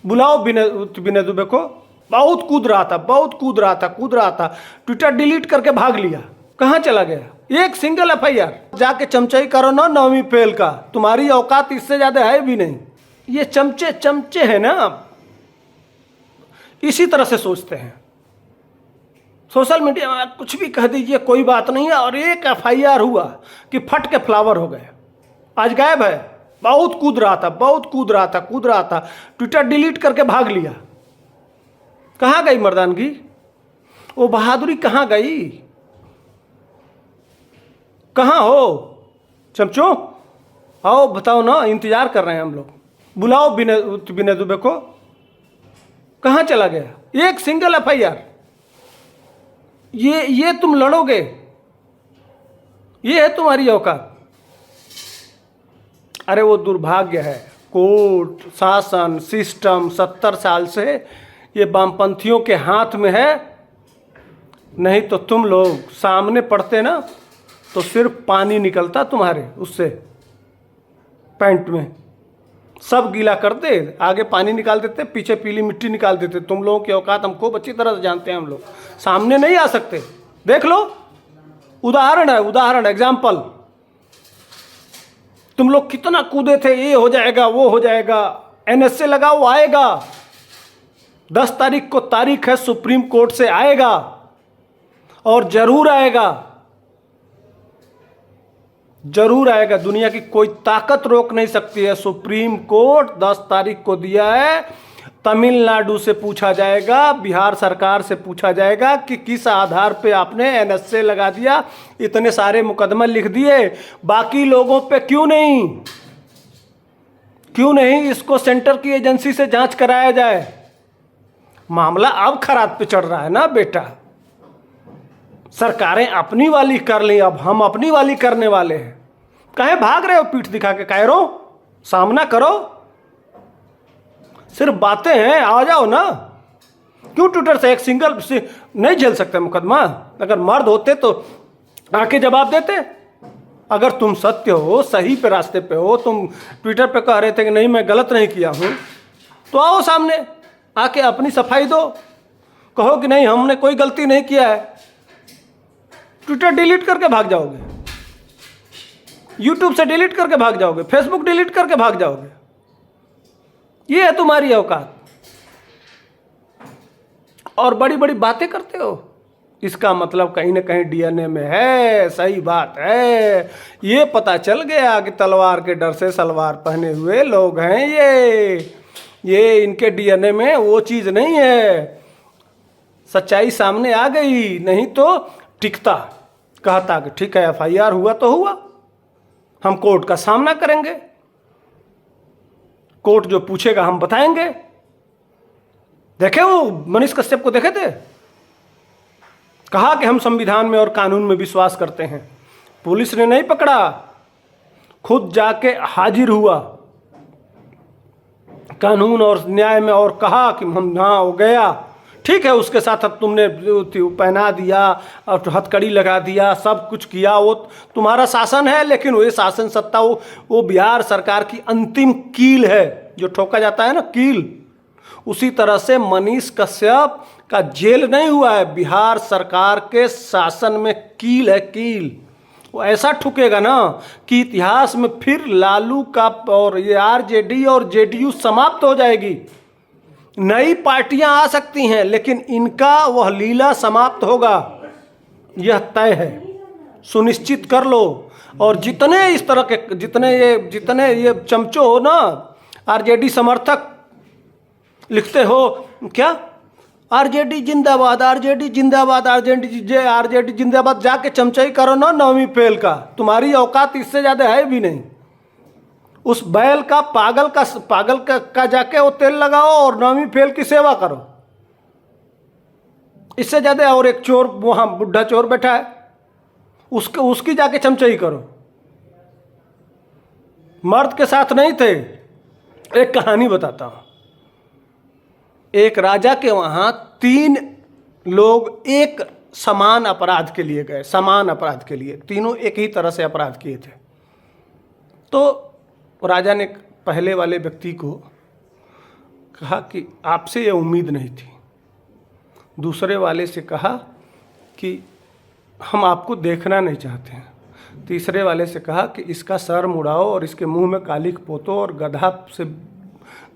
बुलाओ विनय दुबे को। बहुत कूद रहा था, बहुत कूद रहा था। ट्विटर डिलीट करके भाग लिया। कहाँ चला गया? एक सिंगल एफआईआर। जाके चमचाई करो ना नौवीं फेल का, तुम्हारी औकात इससे ज्यादा है भी नहीं। ये चमचे हैं ना, इसी तरह से सोचते हैं। सोशल मीडिया में कुछ भी कह दीजिए, कोई बात नहीं है। और एक एफआईआर हुआ कि फट के फ्लावर हो गए, आज गायब है। बहुत कूद रहा था। ट्विटर डिलीट करके भाग लिया। कहाँ गई मर्दानगी? वो बहादुरी कहाँ गई? कहाँ हो चमचो? आओ बताओ ना, इंतजार कर रहे हैं हम लोग। बुलाओ विनय दुबे को। कहाँ चला गया? एक सिंगल एफआईआर। ये तुम लड़ोगे? ये है तुम्हारी औकात? अरे वो दुर्भाग्य है। कोर्ट, शासन, सिस्टम 70 साल से ये वामपंथियों के हाथ में है। नहीं तो तुम लोग सामने पड़ते ना तो सिर्फ पानी निकलता तुम्हारे उससे पैंट में, सब गीला करते, आगे पानी निकाल देते, पीछे पीली मिट्टी निकाल देते। तुम लोगों की औकात हम खूब अच्छी तरह से जानते हैं। हम लोग सामने नहीं आ सकते। देख लो, उदाहरण एग्जाम्पल। तुम लोग कितना कूदे थे, ये हो जाएगा वो हो जाएगा, एनएसए लगाओ आएगा। 10 तारीख को तारीख है, सुप्रीम कोर्ट से आएगा और जरूर आएगा। दुनिया की कोई ताकत रोक नहीं सकती है। सुप्रीम कोर्ट 10 तारीख को दिया है। तमिलनाडु से पूछा जाएगा, बिहार सरकार से पूछा जाएगा कि किस आधार पे आपने एनएसए लगा दिया, इतने सारे मुकदमे लिख दिए, बाकी लोगों पे क्यों नहीं इसको सेंटर की एजेंसी से जांच कराया जाए। मामला अब खराब पे चढ़ रहा है ना बेटा। सरकारें अपनी वाली कर ली, अब हम अपनी वाली करने वाले हैं। कहे भाग रहे हो पीठ दिखा के? कायरो, सामना करो। सिर्फ बातें हैं, आ जाओ ना। क्यों ट्विटर से एक सिंगल से नहीं झेल सकते मुकदमा? अगर मर्द होते तो आके जवाब देते। अगर तुम सत्य हो, सही पे रास्ते पे हो, तुम ट्विटर पे कह रहे थे कि नहीं मैं गलत नहीं किया हूं, तो आओ सामने, आके अपनी सफाई दो, कहो कि नहीं हमने कोई गलती नहीं किया है। ट्विटर डिलीट करके भाग जाओगे, यूट्यूब से डिलीट करके भाग जाओगे, फेसबुक डिलीट करके भाग जाओगे। ये है तुम्हारी औकात। और बड़ी बड़ी बातें करते हो। इसका मतलब कहीं ना कहीं डीएनए में है। सही बात है। ये पता चल गया कि तलवार के डर से सलवार पहने हुए लोग हैं ये इनके डीएनए में वो चीज नहीं है। सच्चाई सामने आ गई, नहीं तो टिकता, कहता कि ठीक है एफआईआर हुआ तो हुआ, हम कोर्ट का सामना करेंगे, कोर्ट जो पूछेगा हम बताएंगे। देखे वो मनीष कश्यप को देखे थे, कहा कि हम संविधान में और कानून में विश्वास करते हैं। पुलिस ने नहीं पकड़ा, खुद जाके हाजिर हुआ कानून और न्याय में और कहा कि हम हाँ हो गया। ठीक है, उसके साथ अब तुमने पहना दिया और हथकड़ी लगा दिया, सब कुछ किया, वो तुम्हारा शासन है। लेकिन वो शासन सत्ता वो बिहार सरकार की अंतिम कील है, जो ठोका जाता है ना कील। उसी तरह से मनीष कश्यप का जेल नहीं हुआ है, बिहार सरकार के शासन में कील है, कील। वो ऐसा ठुकेगा ना कि इतिहास में फिर लालू का और ये आरजेडी और जेडीयू समाप्त हो जाएगी। नई पार्टियां आ सकती हैं, लेकिन इनका वह लीला समाप्त होगा, यह तय है। सुनिश्चित कर लो। और जितने इस तरह के जितने ये चमचो हो ना, आरजेडी समर्थक लिखते हो क्या, आरजेडी जिंदाबाद, आरजेडी जिंदाबाद, आरजेडी जिंदाबाद, जाके चमचाई करो ना नौवीं फेल का, तुम्हारी औकात इससे ज्यादा है भी नहीं। उस बैल का पागल का जाके वो तेल लगाओ और नौवीं फेल की सेवा करो। इससे ज्यादा। और एक चोर वहां बुढ़ा चोर बैठा है, उसकी जाके चमचाई करो। मर्द के साथ नहीं थे। एक कहानी बताता हूं। एक राजा के वहां 3 लोग एक समान अपराध के लिए गए, समान अपराध के लिए, तीनों एक ही तरह से अपराध किए थे। तो राजा ने पहले वाले व्यक्ति को कहा कि आपसे ये उम्मीद नहीं थी। दूसरे वाले से कहा कि हम आपको देखना नहीं चाहते हैं। तीसरे वाले से कहा कि इसका सर मुड़ाओ और इसके मुंह में कालिख पोतो और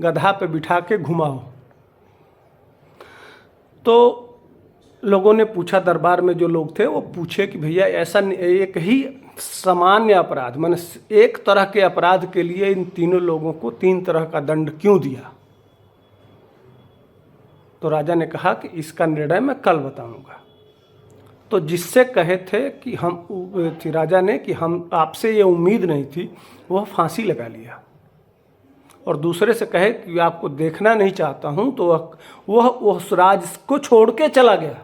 गधा पे बिठा के घुमाओ। तो लोगों ने पूछा, दरबार में जो लोग थे वो पूछे कि भैया ऐसा एक ही सामान्य अपराध, मैंने एक तरह के अपराध के लिए इन तीनों लोगों को 3 तरह का दंड क्यों दिया? तो राजा ने कहा कि इसका निर्णय मैं कल बताऊंगा। तो जिससे कहे थे कि राजा ने कि हम आपसे ये उम्मीद नहीं थी, वह फांसी लगा लिया। और दूसरे से कहे कि आपको देखना नहीं चाहता हूं, तो वह उस राज को छोड़ के चला गया।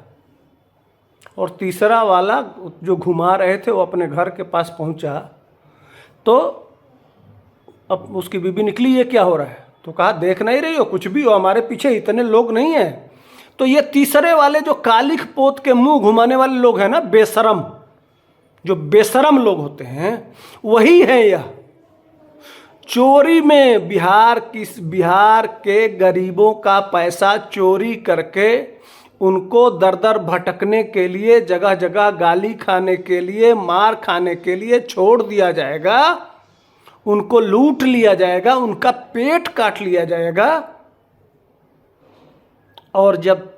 और तीसरा वाला जो घुमा रहे थे वो अपने घर के पास पहुंचा, तो अब उसकी बीबी निकली, ये क्या हो रहा है? तो कहा देख नहीं रही हो, कुछ भी हो, हमारे पीछे इतने लोग नहीं हैं। तो ये तीसरे वाले जो कालिख पोत के मुंह घुमाने वाले लोग हैं ना, बेशरम, जो बेशरम लोग होते हैं वही है यह। चोरी में बिहार के गरीबों का पैसा चोरी करके उनको दर दर भटकने के लिए, जगह जगह गाली खाने के लिए, मार खाने के लिए छोड़ दिया जाएगा, उनको लूट लिया जाएगा, उनका पेट काट लिया जाएगा। और जब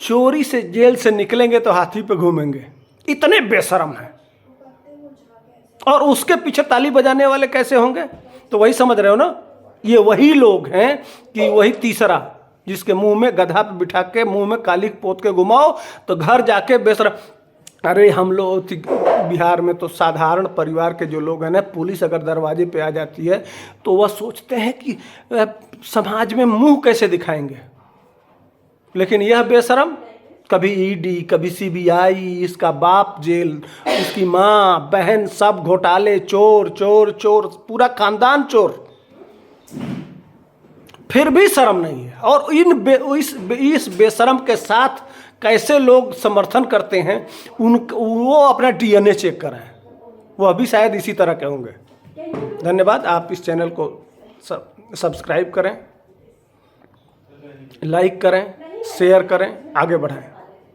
चोरी से जेल से निकलेंगे तो हाथी पे घूमेंगे। इतने बेशरम हैं। और उसके पीछे ताली बजाने वाले कैसे होंगे? तो वही समझ रहे हो ना, ये वही लोग हैं कि वही तीसरा जिसके मुंह में गधा पे बिठा के मुंह में कालिख पोत के घुमाओ तो घर जाके बेशरम। अरे हम लोग बिहार में तो साधारण परिवार के जो लोग हैं ना, पुलिस अगर दरवाजे पे आ जाती है तो वह सोचते हैं कि समाज में मुंह कैसे दिखाएंगे। लेकिन यह बेशरम कभी ईडी, कभी सीबीआई, इसका बाप जेल, उसकी माँ बहन सब घोटाले, चोर चोर चोर, पूरा खानदान चोर, फिर भी शर्म नहीं है। और इस बेशरम के साथ कैसे लोग समर्थन करते हैं, वो अपना डीएनए चेक करें, वो अभी शायद इसी तरह के होंगे। धन्यवाद। आप इस चैनल को सब्सक्राइब करें, लाइक करें, शेयर करें, आगे बढ़ाएं।